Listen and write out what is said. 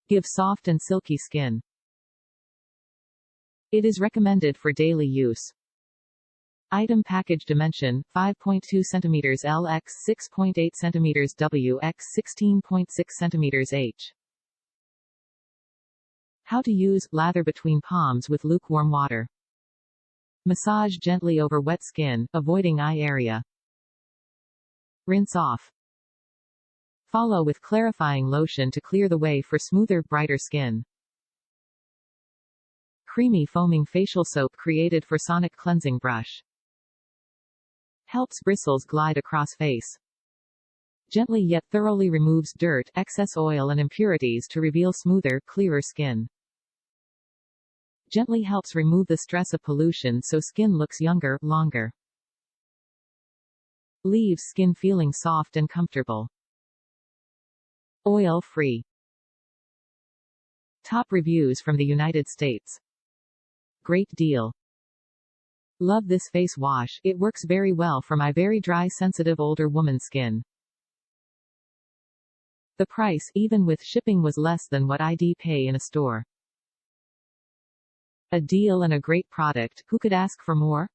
Give soft and silky skin. It is recommended for daily use. Item package dimension, 5.2 cm L x 6.8 cm W x 16.6 cm H. How to use, lather between palms with lukewarm water. Massage gently over wet skin, avoiding eye area. Rinse off. Follow with clarifying lotion to clear the way for smoother, brighter skin. Creamy foaming facial soap created for sonic cleansing brush. Helps bristles glide across face. Gently yet thoroughly removes dirt, excess oil and impurities to reveal smoother, clearer skin. Gently helps remove the stress of pollution so skin looks younger, longer. Leaves skin feeling soft and comfortable. Oil-free. Top reviews from the United States. Great deal. Love this face wash, it works very well for my very dry sensitive older woman skin. The price, even with shipping, was less than what I'd pay in a store. A deal and a great product, who could ask for more?